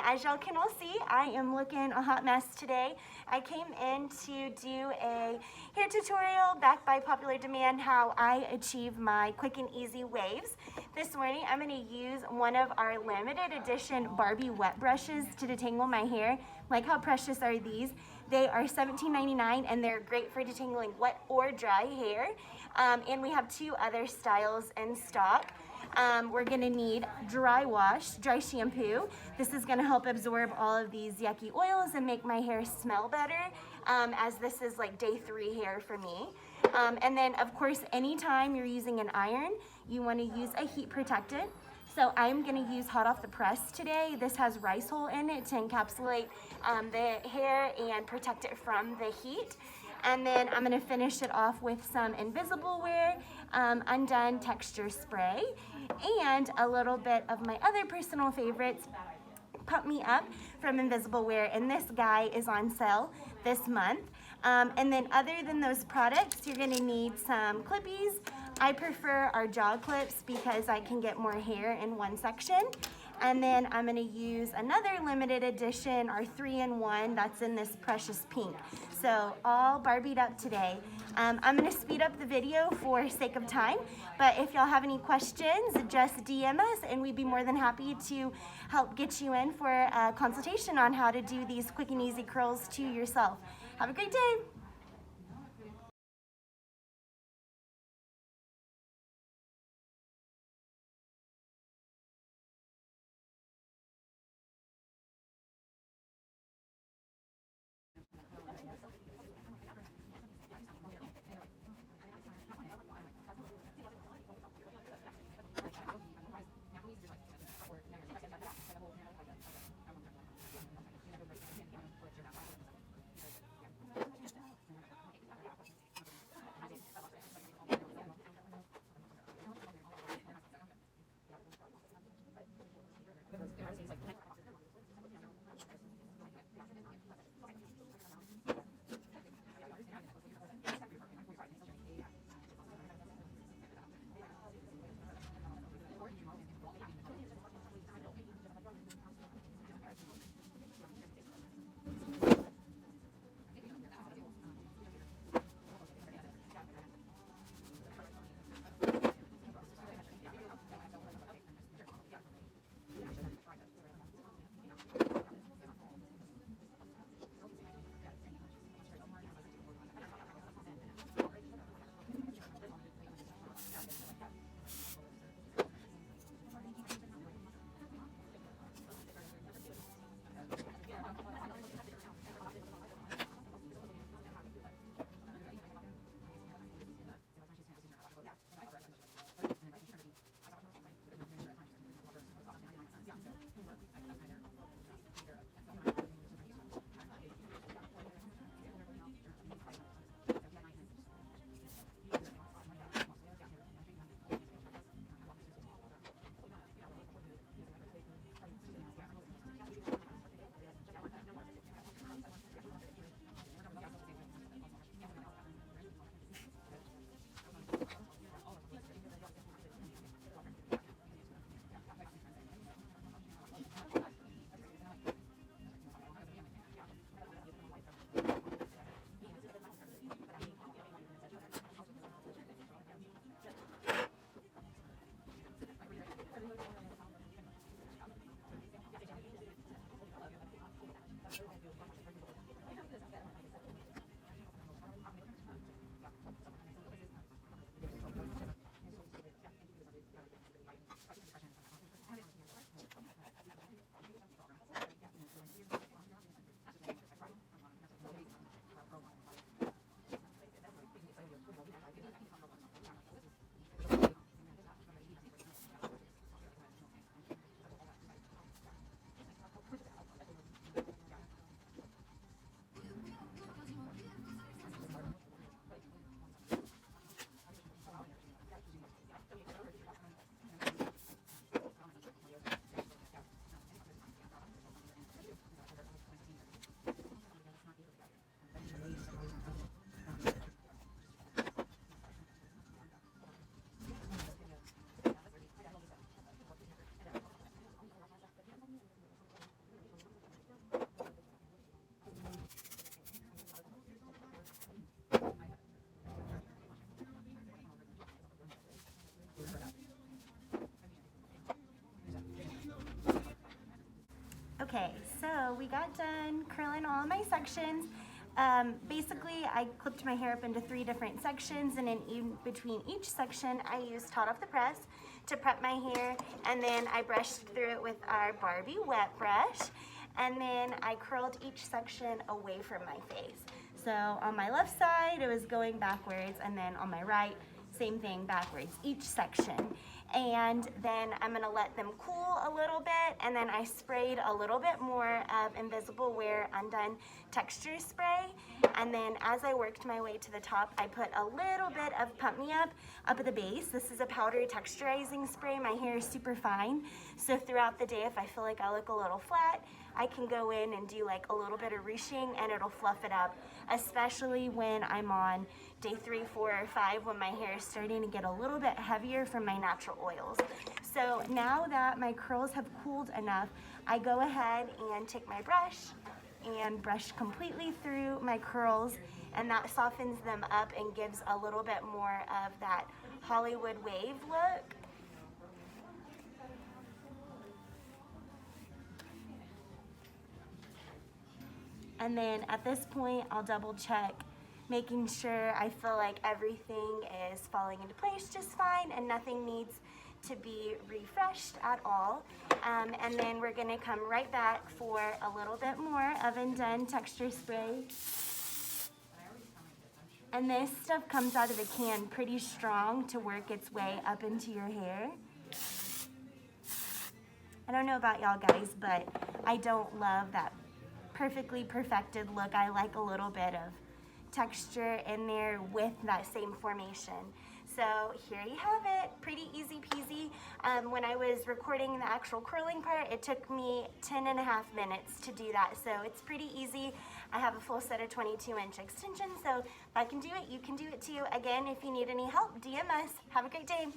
as y'all can all see, I am looking a hot mess today. I came in to do a hair tutorial backed by popular demand, how I achieve my quick and easy waves. This morning, I'm gonna use one of our limited edition Barbie wet brushes to detangle my hair. Like, how precious are these? They are $17.99 and they're great for detangling wet or dry hair. And we have 2 other styles in stock. We're gonna need dry shampoo. This is gonna help absorb all of these yucky oils and make my hair smell better, as this is like day 3 hair for me. And then of course, anytime you're using an iron, you wanna use a heat protectant. So I'm gonna use hot off the press today. This has rice hull in it to encapsulate the hair and protect it from the heat. And then I'm gonna finish it off with some Invisiblewear Undone Texture Spray and a little bit of my other personal favorites, Pump Me Up from Invisiblewear, and this guy is on sale this month. And then other than those products, you're gonna need some clippies. I prefer our jaw clips because I can get more hair in one section. And then I'm gonna use another limited edition, our 3-in-1, that's in this precious pink. So all Barbied up today. I'm gonna speed up the video for sake of time, but if y'all have any questions, just DM us and we'd be more than happy to help get you in for a consultation on how to do these quick and easy curls to yourself. Have a great day. Okay, so we got done curling all of my sections. Basically, I clipped my hair up into 3 different sections, and in between each section, I used hot off the press to prep my hair, and then I brushed through it with our Barbie wet brush, and then I curled each section away from my face. So on my left side, it was going backwards, and then on my right, same thing backwards, each section. And then I'm gonna let them cool a little bit, and then I sprayed a little bit more of Invisiblewear Undone Texture Spray, and then as I worked my way to the top, I put a little bit of Pump Me Up at the base. This is a powder texturizing spray. My hair is super fine, so throughout the day, if I feel like I look a little flat, I can go in and do like a little bit of reaching, and it'll fluff it up, especially when I'm on day 3, 4, or 5, when my hair is starting to get a little bit heavier from my natural oils. So now that my curls have cooled enough, I go ahead and take my brush and brush completely through my curls, and that softens them up and gives a little bit more of that Hollywood wave look. And then at this point, I'll double check, making sure I feel like everything is falling into place just fine and nothing needs to be refreshed at all. And then we're gonna come right back for a little bit more of Undone Texture Spray. And this stuff comes out of the can pretty strong to work its way up into your hair. I don't know about y'all guys, but I don't love that perfectly perfected look. I like a little bit of texture in there with that same formation. So here you have it, pretty easy peasy. When I was recording the actual curling part, it took me 10.5 minutes to do that, so it's pretty easy. I have a full set of 22-inch extensions, so if I can do it, you can do it too. Again, if you need any help, DM us. Have a great day.